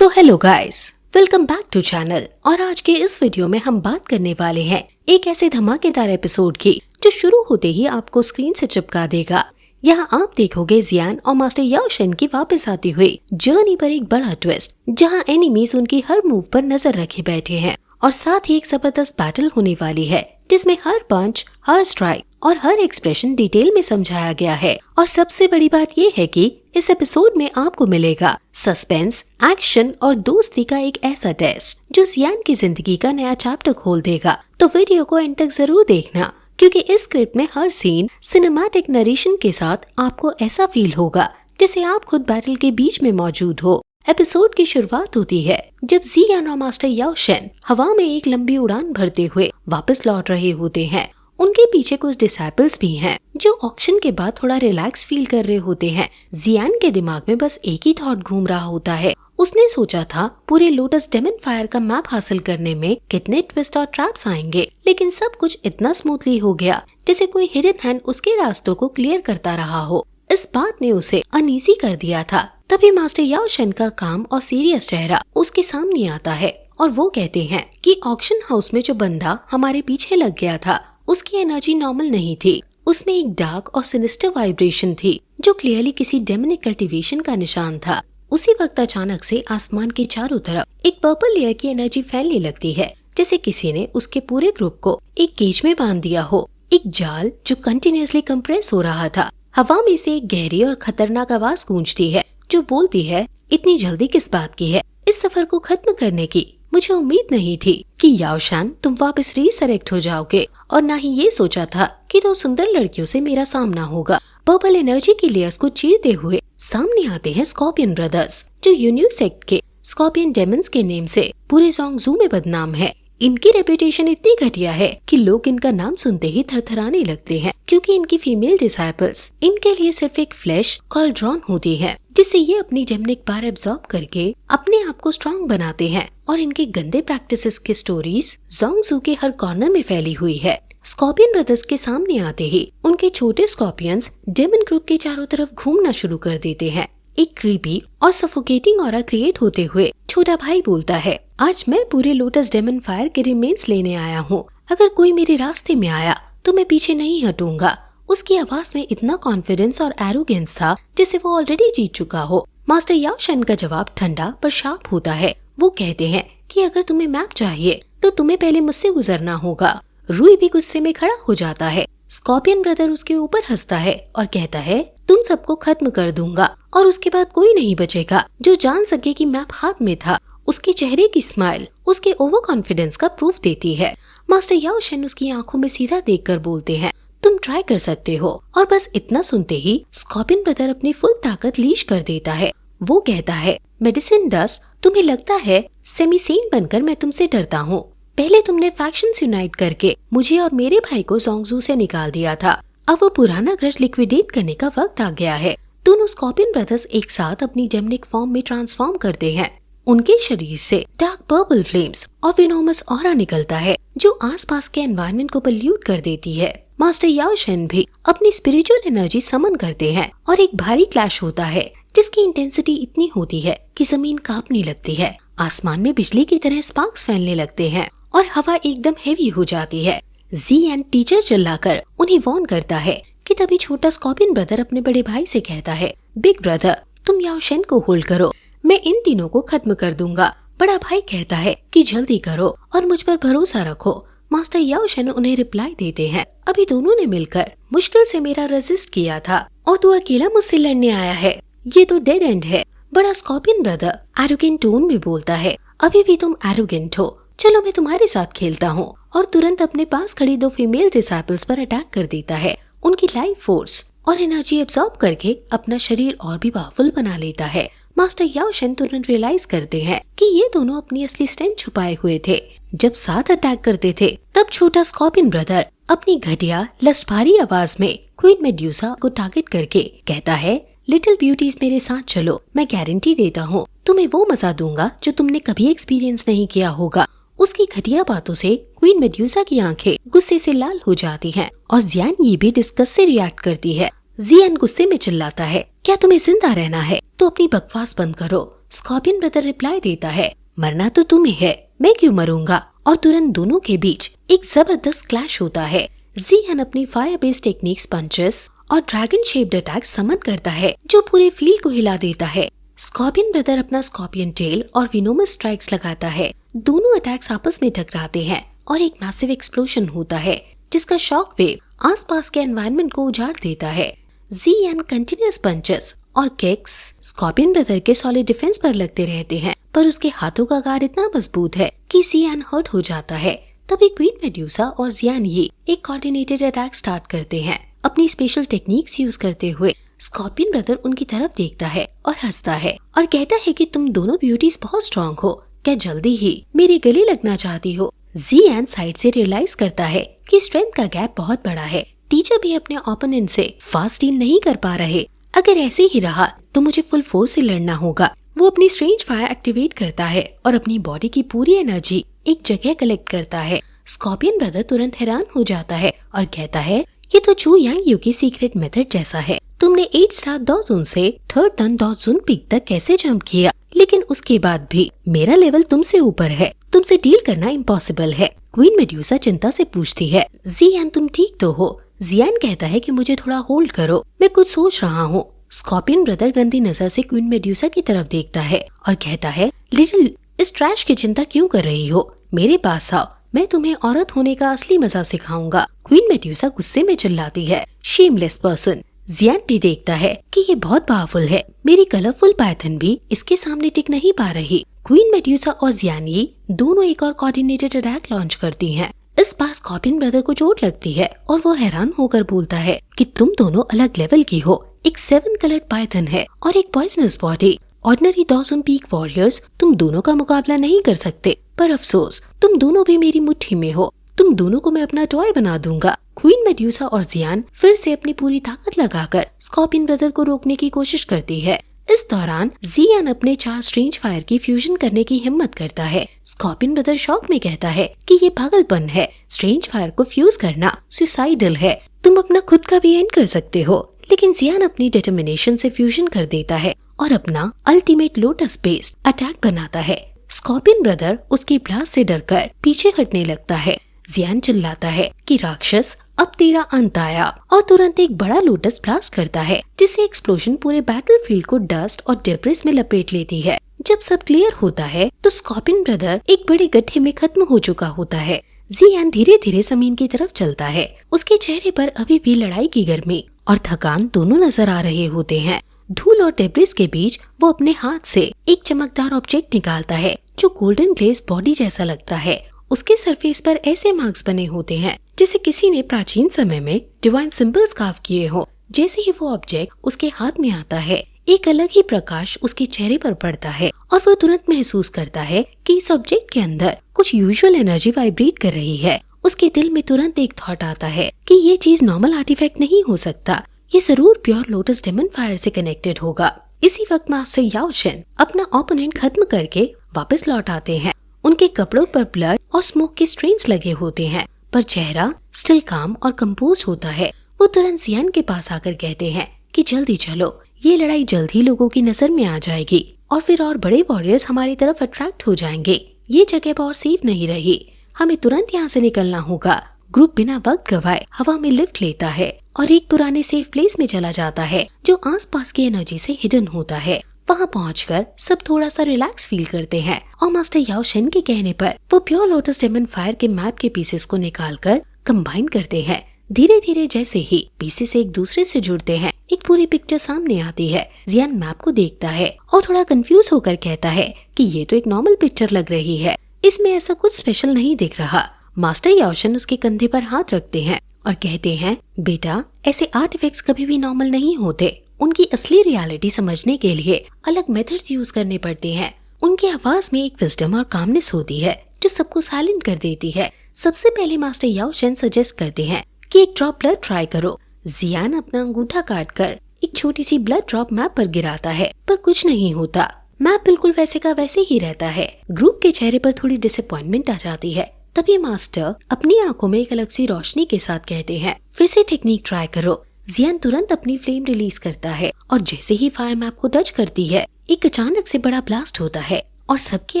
So hello guys, welcome back to channel. और आज के इस वीडियो में हम बात करने वाले हैं एक ऐसे धमाकेदार एपिसोड की जो शुरू होते ही आपको स्क्रीन से चिपका देगा। यहाँ आप देखोगे जियान और मास्टर याओ शेन की वापस आती हुई जर्नी पर एक बड़ा ट्विस्ट, जहाँ एनिमीज उनकी हर मूव पर नजर रखे बैठे हैं और साथ ही एक जबरदस्त बैटल होने वाली है जिसमें हर पंच, हर स्ट्राइक और हर एक्सप्रेशन डिटेल में समझाया गया है। और सबसे बड़ी बात ये है कि इस एपिसोड में आपको मिलेगा सस्पेंस, एक्शन और दोस्ती का एक ऐसा टेस्ट जो जियान की जिंदगी का नया चैप्टर खोल देगा। तो वीडियो को एंड तक जरूर देखना, क्योंकि इस स्क्रिप्ट में हर सीन सिनेमैटिक नरेशन के साथ आपको ऐसा फील होगा जैसे आप खुद बैटल के बीच में मौजूद हो। एपिसोड की शुरुआत होती है जब जियान और मास्टर याओ शेन हवा में एक लंबी उड़ान भरते हुए वापस लौट रहे होते हैं। उनके पीछे कुछ डिसाइपल्स भी हैं जो ऑक्शन के बाद थोड़ा रिलैक्स फील कर रहे होते हैं। जियान के दिमाग में बस एक ही थॉट घूम रहा होता है। उसने सोचा था पूरे लोटस डेमन फायर का मैप हासिल करने में कितने ट्विस्ट और ट्रैप्स आएंगे, लेकिन सब कुछ इतना स्मूथली हो गया जैसे कोई हिडन हैंड उसके रास्तों को क्लियर करता रहा हो। इस बात ने उसे अनईजी कर दिया था। तभी मास्टर याओ शेन का काम और सीरियस चेहरा उसके सामने आता है और वो कहते हैं कि ऑक्शन हाउस में जो बंदा हमारे पीछे लग गया था उसकी एनर्जी नॉर्मल नहीं थी। उसमें एक डार्क और सिनिस्टर वाइब्रेशन थी जो क्लियरली किसी डेमनिक कल्टीवेशन का निशान था। उसी वक्त अचानक से आसमान के चारों तरफ एक पर्पल लेयर की एनर्जी फैलने लगती है, जैसे किसी ने उसके पूरे ग्रुप को एक केज में बांध दिया हो। एक जाल जो कंटिन्यूअसली कंप्रेस हो रहा था। हवा में से एक गहरी और खतरनाक आवाज गूंजती है जो बोलती है, इतनी जल्दी किस बात की है? इस सफर को खत्म करने की मुझे उम्मीद नहीं थी कि याओ शेन तुम वापस रीसरेक्ट हो जाओगे, और ना ही ये सोचा था कि दो सुंदर लड़कियों से मेरा सामना होगा। पर्पल एनर्जी की लेयर्स को चीरते हुए सामने आते हैं स्कॉर्पियन ब्रदर्स, जो यूनिक सेक्ट के स्कॉर्पियन डेमन्स के नेम से पूरे जोंगजू में बदनाम है। इनकी रेपुटेशन इतनी घटिया है कि लोग इनका नाम सुनते ही थरथराने लगते हैं, क्योंकि इनकी फीमेल डिसाइपल्स इनके लिए सिर्फ एक फ्लैश कॉल्ड्रॉन होती है, जिससे ये अपनी डेमनिक पावर एब्जॉर्ब करके अपने आप को स्ट्रॉन्ग बनाते हैं। और इनके गंदे प्रैक्टिसेस की स्टोरीज जोंगजू के हर कॉर्नर में फैली हुई है। स्कॉर्पियन ब्रदर्स के सामने आते ही उनके छोटे स्कॉर्पियंस डेमन ग्रुप के चारों तरफ घूमना शुरू कर देते हैं। एक क्रीपी और सफोकेटिंग ऑरा क्रिएट होते हुए छोटा भाई बोलता है, आज मैं पूरे लोटस डेमन फायर के रिमेन्स लेने आया हूँ। अगर कोई मेरे रास्ते में आया तो मैं पीछे नहीं हटूंगा। उसकी आवाज में इतना कॉन्फिडेंस और एरोगेंस था जैसे वो ऑलरेडी जीत चुका हो। मास्टर याओ शेन का जवाब ठंडा पर शार्प होता है। वो कहते हैं कि अगर तुम्हें मैप चाहिए तो तुम्हें पहले मुझसे गुजरना होगा। रूई भी गुस्से में खड़ा हो जाता है। स्कॉर्पियन ब्रदर उसके ऊपर हंसता है और कहता है, तुम सबको खत्म कर दूंगा और उसके बाद कोई नहीं बचेगा जो जान सके कि मैप हाथ में था। उसके चेहरे की स्माइल उसके ओवर कॉन्फिडेंस का प्रूफ देती है। मास्टर याओ शेन उसकी आंखों में सीधा देखकर बोलते हैं, तुम ट्राई कर सकते हो। और बस इतना सुनते ही स्कॉर्पियन ब्रदर अपनी फुल ताकत लीश कर देता है। वो कहता है, मेडिसिन डस्ट, तुम्हें लगता है सेमी सेन बनकर मैं तुमसे डरता हूँ। पहले तुमने फैक्शंस यूनाइट करके मुझे और मेरे भाई को जोंगजू से निकाल दिया था। अब वो पुराना ग्रज लिक्विडेट करने का वक्त आ गया है। दोनों स्कॉर्पियन ब्रदर्स एक साथ अपनी डेमनिक फॉर्म में ट्रांसफॉर्म करते हैं। उनके शरीर से डार्क पर्पल फ्लेम्स और विनोमस ऑरा निकलता है जो आसपास के एनवायरनमेंट को पल्यूट कर देती है। मास्टर याओ शेन भी अपनी स्पिरिचुअल एनर्जी समन करते हैं और एक भारी क्लैश होता है जिसकी इंटेंसिटी इतनी होती है कि जमीन कांपने लगती है। आसमान में बिजली की तरह स्पार्क्स फैलने लगते हैं और हवा एकदम हेवी हो जाती है। जियान टीचर चिल्लाकर उन्हें वार्न करता है कि तभी छोटा स्कॉर्पियन ब्रदर अपने बड़े भाई से कहता है, बिग ब्रदर तुम याओ शेन को होल्ड करो, मैं इन तीनों को खत्म कर दूंगा। बड़ा भाई कहता है कि जल्दी करो और मुझ पर भरोसा रखो। मास्टर याओ शेन उन्हें रिप्लाई देते हैं, अभी दोनों ने मिलकर मुश्किल से मेरा रेजिस्ट किया था और तू अकेला मुझसे लड़ने आया है, ये तो डेड एंड है। बड़ा स्कॉर्पियन ब्रदर एरोगेंट टोन में बोलता है, अभी भी तुम एरोगेंट हो, चलो मैं तुम्हारे साथ खेलता हूँ। और तुरंत अपने पास खड़ी दो फीमेल डिसाइपल्स पर अटैक कर देता है। उनकी लाइफ फोर्स और एनर्जी एब्सॉर्ब करके अपना शरीर और भी पावरफुल बना लेता है। मास्टर याओ शेन तुरंत रियलाइज करते हैं कि ये दोनों अपनी असली स्ट्रेंथ छुपाए हुए थे। जब साथ अटैक करते थे तब छोटा स्कॉर्पियन ब्रदर अपनी घटिया लस्ट भारी आवाज में क्वीन मेड्यूसा को टारगेट करके कहता है, लिटिल ब्यूटीज मेरे साथ चलो, मैं गारंटी देता हूँ तुम्हें वो मजा दूंगा जो तुमने कभी एक्सपीरियंस नहीं किया होगा। उसकी घटिया बातों से क्वीन मेड्यूसा की आंखें गुस्से से लाल हो जाती हैं और जियान ये भी डिस्कस से रिएक्ट करती है। जियान गुस्से में चिल्लाता है, क्या तुम्हें जिंदा रहना है तो अपनी बकवास बंद करो। स्कॉर्पियन ब्रदर रिप्लाई देता है, मरना तो तुम्हें है, मैं क्यों मरूंगा। और तुरंत दोनों के बीच एक जबरदस्त क्लैश होता है। जियान अपनी फायर बेस्ड टेक्निक्स, पंचेस और ड्रैगन शेप्ड अटैक समन करता है जो पूरे फील्ड को हिला देता है। स्कॉर्पियन ब्रदर अपना स्कॉर्पियन टेल और विनोमस स्ट्राइक्स लगाता है। दोनों अटैक्स आपस में टकराते हैं और एक मैसिव एक्सप्लोजन होता है जिसका शॉक वेव आसपास के एनवायरनमेंट को उजाड़ देता है। जियान कंटिन्यूअस पंचेस और किक्स स्कॉर्पियन ब्रदर के सॉलिड डिफेंस पर लगते रहते हैं, पर उसके हाथों का गार्ड इतना मजबूत है कि जियान हर्ट हो जाता है। तभी क्वीन मेड्यूसा और जियान ये एक कोऑर्डिनेटेड अटैक स्टार्ट करते हैं। अपनी स्पेशल टेक्निक्स यूज करते हुए स्कॉर्पियन ब्रदर उनकी तरफ देखता है और हंसता है और कहता है कि तुम दोनों ब्यूटीज बहुत स्ट्रॉन्ग हो, क्या जल्दी ही मेरे गले लगना चाहती हो। जियान साइड से रियलाइज करता है कि स्ट्रेंथ का गैप बहुत बड़ा है। टीचर भी अपने ओपोनेंट से फास्ट डील नहीं कर पा रहे। अगर ऐसे ही रहा तो मुझे फुल फोर्स से लड़ना होगा। वो अपनी स्ट्रेंज फायर एक्टिवेट करता है और अपनी बॉडी की पूरी एनर्जी एक जगह कलेक्ट करता है। स्कॉर्पियन ब्रदर तुरंत हैरान हो जाता है और कहता है, ये तो चू यांग यू की सीक्रेट मेथड जैसा है। तुमने 8 स्टार दौजुन से 3rd तन दौजुन पीक तक कैसे जंप किया, लेकिन उसके बाद भी मेरा लेवल तुमसे ऊपर है, तुमसे डील करना इम्पॉसिबल है। क्वीन मेड्यूसा चिंता से पूछती है, जियान तुम ठीक तो हो। जियान कहता है कि मुझे थोड़ा होल्ड करो, मैं कुछ सोच रहा हूँ। स्कॉर्पियन ब्रदर गंदी नजर से क्वीन मेड्यूसा की तरफ देखता है और कहता है, लिटिल इस ट्रैश की चिंता क्यों कर रही हो, मेरे पास आओ, मैं तुम्हें औरत होने का असली मजा सिखाऊंगा। क्वीन मेड्यूसा गुस्से में चिल्लाती है, शेमलेस पर्सन। जियान भी देखता है कि ये बहुत पावरफुल है, मेरी कलरफुल पाइथन भी इसके सामने टिक नहीं पा रही। क्वीन मेड्यूसा और जियान ये दोनों एक और कोऑर्डिनेटेड अटैक लॉन्च करती हैं। इस बार स्कॉर्पियन ब्रदर को चोट लगती है और वो हैरान होकर बोलता है कि तुम दोनों अलग लेवल की हो। एक 7 कलर्ड पाइथन है और एक पॉइजनस बॉडी। ऑर्डिनरी दौजुन पीक वॉरियर्स तुम दोनों का मुकाबला नहीं कर सकते, पर अफसोस तुम दोनों भी मेरी मुट्ठी में हो। तुम दोनों को मैं अपना टॉय बना दूंगा। क्वीन मेड्यूसा और जियान फिर से अपनी पूरी ताकत लगाकर स्कॉर्पियन ब्रदर को रोकने की कोशिश करती है। इस दौरान जियान अपने 4 स्ट्रेंज फायर की फ्यूजन करने की हिम्मत करता है। स्कॉर्पियन ब्रदर शॉक में कहता है कि ये पागलपन है, स्ट्रेंज फायर को फ्यूज करना सुसाइडल है, तुम अपना खुद का भी एंड कर सकते हो। लेकिन जियान अपनी डिटर्मिनेशन से फ्यूजन कर देता है और अपना अल्टीमेट लोटस बेस्ड अटैक बनाता है। स्कॉर्पियन ब्रदर उसकी ब्लास्ट से डरकर पीछे हटने लगता है। जियान चिल्लाता है कि राक्षस अब तेरा अंत आया और तुरंत एक बड़ा लोटस ब्लास्ट करता है, जिससे एक्सप्लोजन पूरे बैटलफील्ड को डस्ट और डेब्रिस में लपेट लेती है। जब सब क्लियर होता है तो स्कॉर्पियन ब्रदर एक बड़े गड्ढे में खत्म हो चुका होता है। जियान धीरे धीरे जमीन की तरफ चलता है। उसके चेहरे पर अभी भी लड़ाई की गर्मी और थकान दोनों नजर आ रहे होते हैं। धूल और डेब्रिस के बीच वो अपने हाथ से एक चमकदार ऑब्जेक्ट निकालता है जो गोल्डन ग्लेज बॉडी जैसा लगता है। उसके सरफेस पर ऐसे मार्क्स बने होते हैं जैसे किसी ने प्राचीन समय में डिवाइन सिंबल्स कार्व किए हो। जैसे ही वो ऑब्जेक्ट उसके हाथ में आता है, एक अलग ही प्रकाश उसके चेहरे पर पड़ता है और वो तुरंत महसूस करता है कि इस ऑब्जेक्ट के अंदर कुछ यूजुअल एनर्जी वाइब्रेट कर रही है। उसके दिल में तुरंत एक थॉट आता है कि ये चीज नॉर्मल आर्टिफैक्ट नहीं हो सकता, ये जरूर प्योर लोटस डेमन फायर से कनेक्टेड होगा। इसी वक्त मास्टर याओ शेन अपना ओपोनेंट खत्म करके वापस लौट आते हैं। उनके कपड़ों पर ब्लड और स्मोक के स्ट्रेन्स लगे होते हैं, पर चेहरा स्टिल काम और कंपोज होता है। वो तुरंत जियान के पास आकर कहते हैं कि जल्दी चलो, ये लड़ाई जल्द ही लोगों की नजर में आ जाएगी और फिर और बड़े वॉरियर्स हमारी तरफ अट्रैक्ट हो जाएंगे। ये जगह और सेफ नहीं रही, हमें तुरंत यहाँ से निकलना होगा। ग्रुप बिना वक्त गवाए हवा में लिफ्ट लेता है और एक पुराने सेफ प्लेस में चला जाता है जो आसपास की एनर्जी से हिडन होता है। वहाँ पहुंचकर सब थोड़ा सा रिलैक्स फील करते हैं और मास्टर याओ शेन के कहने पर वो प्योर लोटस डेमन फायर के मैप के पीसेस को निकालकर कंबाइन करते हैं। धीरे धीरे जैसे ही पीसेस एक दूसरे से जुड़ते हैं, एक पूरी पिक्चर सामने आती है। जियान मैप को देखता है और थोड़ा कंफ्यूज होकर कहता है कि ये तो एक नॉर्मल पिक्चर लग रही है, इसमें ऐसा कुछ स्पेशल नहीं दिख रहा। मास्टर याओ शेन उसके कंधे पर हाथ रखते हैं और कहते हैं, बेटा ऐसे आर्टिफैक्ट्स कभी भी नॉर्मल नहीं होते, उनकी असली रियलिटी समझने के लिए अलग मेथड्स यूज करने पड़ते हैं। उनकी आवाज में एक विजडम और कामनेस होती है जो सबको साइलेंट कर देती है। सबसे पहले मास्टर याओ शेन सजेस्ट करते हैं कि एक ड्रॉप ब्लड ट्राई करो। जियान अपना अंगूठा काट कर एक छोटी सी ब्लड ड्रॉप मैप पर गिराता है, पर कुछ नहीं होता। मैप बिल्कुल वैसे का वैसे ही रहता है। ग्रुप के चेहरे पर थोड़ी डिसअपॉइंटमेंट आ जाती है। तभी मास्टर अपनी आंखों में एक अलग सी रोशनी के साथ कहते हैं, फिर से टेक्निक ट्राई करो। जियान तुरंत अपनी फ्लेम रिलीज करता है और जैसे ही फायर मैप को टच करती है, एक अचानक से बड़ा ब्लास्ट होता है और सबके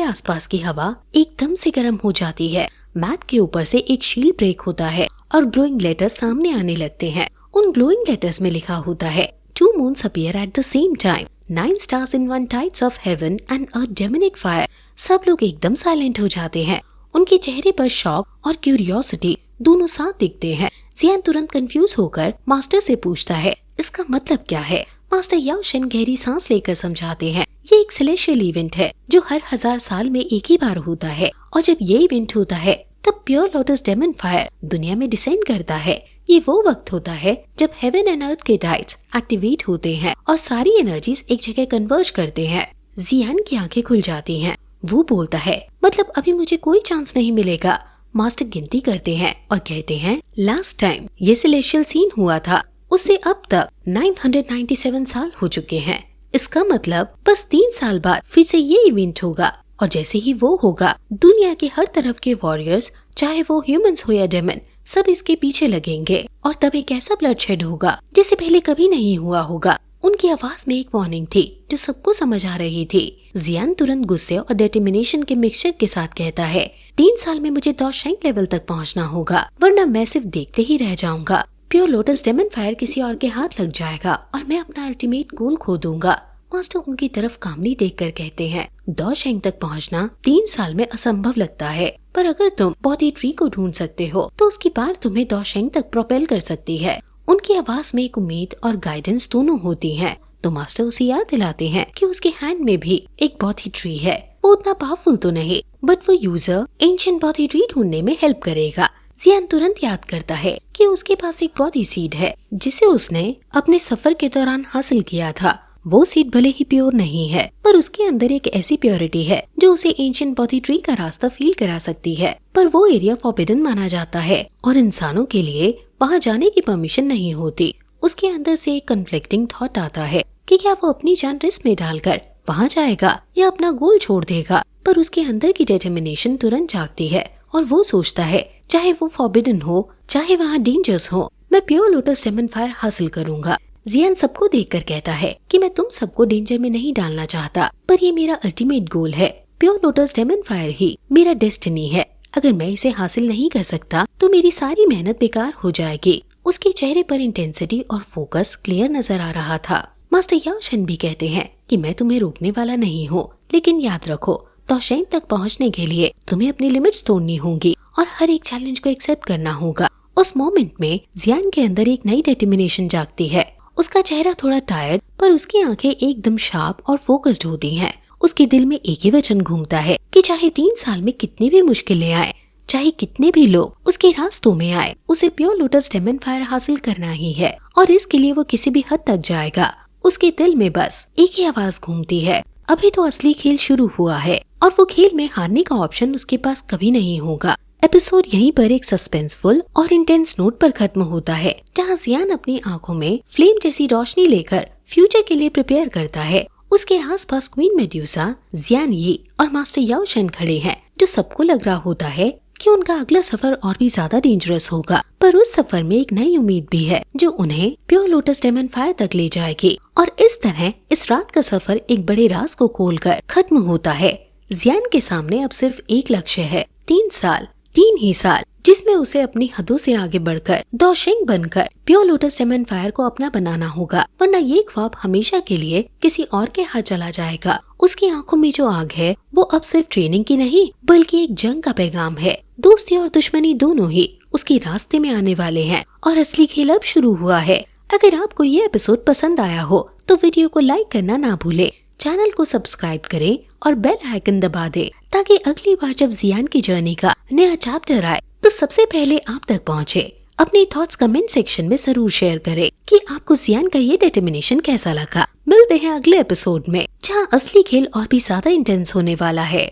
आसपास की हवा एकदम से गर्म हो जाती है। मैप के ऊपर से एक शील्ड ब्रेक होता है और ग्लोइंग लेटर्स सामने आने लगते हैं। उन ग्लोइंग लेटर्स में लिखा होता है 2 moons appear at the same time, 9 stars in one tides of heaven and a demonic fire। सब लोग एकदम साइलेंट हो जाते हैं। उनके चेहरे पर शॉक और क्यूरियोसिटी दोनों साथ दिखते हैं। जियान तुरंत कंफ्यूज होकर मास्टर से पूछता है, इसका मतलब क्या है? मास्टर याओशन गहरी सांस लेकर समझाते हैं, ये एक सेलेशियल इवेंट है जो हर 1000 साल में एक ही बार होता है, और जब ये इवेंट होता है तब प्योर लोटस डेमन फायर दुनिया में डिसेंड करता है। ये वो वक्त होता है जब हेवन एंड अर्थ के टाइड्स एक्टिवेट होते हैं और सारी एनर्जीज एक जगह कन्वर्ज करते हैं। जियान की आंखें खुल जाती हैं। वो बोलता है, मतलब अभी मुझे कोई चांस नहीं मिलेगा। मास्टर गिनती करते हैं और कहते हैं, लास्ट टाइम ये सेलेशियल सीन हुआ था उससे अब तक 997 साल हो चुके हैं। इसका मतलब बस 3 साल बाद फिर से ये इवेंट होगा, और जैसे ही वो होगा दुनिया के हर तरफ के वॉरियर्स, चाहे वो ह्यूमंस हो या डेमन, सब इसके पीछे लगेंगे और तब एक ऐसा ब्लडशेड होगा जिसे पहले कभी नहीं हुआ होगा। उनकी आवाज में एक वार्निंग थी जो सबको समझ आ रही थी। जियान तुरंत गुस्से और डिटर्मिनेशन के मिक्सचर के साथ कहता है, 3 साल में मुझे डॉशेंग लेवल तक पहुंचना होगा, वरना मैं सिर्फ देखते ही रह जाऊंगा। प्योर लोटस डेमन फायर किसी और के हाथ लग जाएगा और मैं अपना अल्टीमेट गोल खो दूंगा। मास्टर उनकी तरफ कामली देखकर कहते हैं, डॉशेंग तक पहुंचना 3 साल में असंभव लगता है, पर अगर तुम बॉडी ट्री को ढूंढ सकते हो तो उसकी पार तुम्हें डॉशेंग तक प्रोपेल कर सकती है। उनकी आवाज में एक उम्मीद और गाइडेंस दोनों होती हैं। तो मास्टर उसे याद दिलाते हैं कि उसके हैंड में भी एक बॉडी ट्री है। वो उतना पावरफुल तो नहीं, बट वो यूजर एंशिएंट बॉडी ट्री ढूंढने में हेल्प करेगा। जियान तुरंत याद करता है कि उसके पास एक बॉडी सीड है जिसे उसने अपने सफर के दौरान हासिल किया था। वो सीड भले ही प्योर नहीं है, पर उसके अंदर एक ऐसी प्योरिटी है जो उसे एंशिएंट बॉडी ट्री का रास्ता फील करा सकती है। पर वो एरिया फॉरबिडन माना जाता है और इंसानों के लिए वहाँ जाने की परमिशन नहीं होती। उसके अंदर से एक कन्फ्लिक्टिंग थॉट आता है कि क्या वो अपनी जान रिस्क में डालकर वहाँ जाएगा या अपना गोल छोड़ देगा। पर उसके अंदर की डिटर्मिनेशन तुरंत जागती है और वो सोचता है, चाहे वो फॉरबिडन हो चाहे वहाँ डेंजर्स हो, मैं प्योर लोटस डेमन फायर हासिल करूंगा। जियान सबको देखकर कहता है कि मैं तुम सबको डेंजर में नहीं डालना चाहता, पर ये मेरा अल्टीमेट गोल है। प्योर लोटस डेमन फायर ही मेरा डेस्टिनी है। अगर मैं इसे हासिल नहीं कर सकता तो मेरी सारी मेहनत बेकार हो जाएगी। उसके चेहरे पर इंटेंसिटी और फोकस क्लियर नजर आ रहा था। मास्टर याओशन भी कहते हैं कि मैं तुम्हें रोकने वाला नहीं हूँ, लेकिन याद रखो, डॉशेंग तक पहुँचने के लिए तुम्हें अपनी लिमिट्स तोड़नी होंगी और हर एक चैलेंज को एक्सेप्ट करना होगा। उस मोमेंट में जियान के अंदर एक नई डिटर्मिनेशन जागती है। उसका चेहरा थोड़ा टायर्ड, पर उसकी आंखें एकदम शार्प और फोकस्ड होती हैं। उसके दिल में एक ही वचन घूमता है कि चाहे 3 साल में कितनी भी मुश्किलें आए, चाहे कितने भी लोग उसके रास्तों में आए, उसे प्योर लोटस डेमन फायर हासिल करना ही है और इसके लिए वो किसी भी हद तक जाएगा। उसके दिल में बस एक ही आवाज घूमती है, अभी तो असली खेल शुरू हुआ है और वो खेल में हारने का ऑप्शन उसके पास कभी नहीं होगा। एपिसोड यहीं पर एक सस्पेंसफुल और इंटेंस नोट पर खत्म होता है, जहां जियान अपनी आंखों में फ्लेम जैसी रोशनी लेकर फ्यूचर के लिए प्रिपेयर करता है। उसके आसपास क्वीन मेड्यूसा, जियान यी और मास्टर याओशन खड़े हैं, जो सबको लग रहा होता है कि उनका अगला सफर और भी ज्यादा डेंजरस होगा। पर उस सफर में एक नई उम्मीद भी है जो उन्हें प्योर लोटस डेमन फायर तक ले जाएगी। और इस तरह इस रात का सफर एक बड़े राज को खोलकर खत्म होता है। जियान के सामने अब सिर्फ एक लक्ष्य है, 3 ही साल जिसमें उसे अपनी हदों से आगे बढ़कर डॉशेंग बनकर प्योर लोटस डेमन फायर को अपना बनाना होगा, वरना ये ख्वाब हमेशा के लिए किसी और के हाथ चला जाएगा। उसकी आंखों में जो आग है वो अब सिर्फ ट्रेनिंग की नहीं बल्कि एक जंग का पैगाम है। दोस्ती और दुश्मनी दोनों ही उसके रास्ते में आने वाले हैं और असली खेल अब शुरू हुआ है। अगर आपको ये एपिसोड पसंद आया हो तो वीडियो को लाइक करना ना भूले, चैनल को सब्सक्राइब करें और बेल आइकन दबा दे ताकि अगली बार जब जियान की जर्नी का नया चैप्टर आए तो सबसे पहले आप तक पहुंचे। अपने थॉट्स कमेंट सेक्शन में जरूर शेयर करें कि आपको जियान का ये डिटर्मिनेशन कैसा लगा। मिलते हैं अगले एपिसोड में, जहां असली खेल और भी ज्यादा इंटेंस होने वाला है।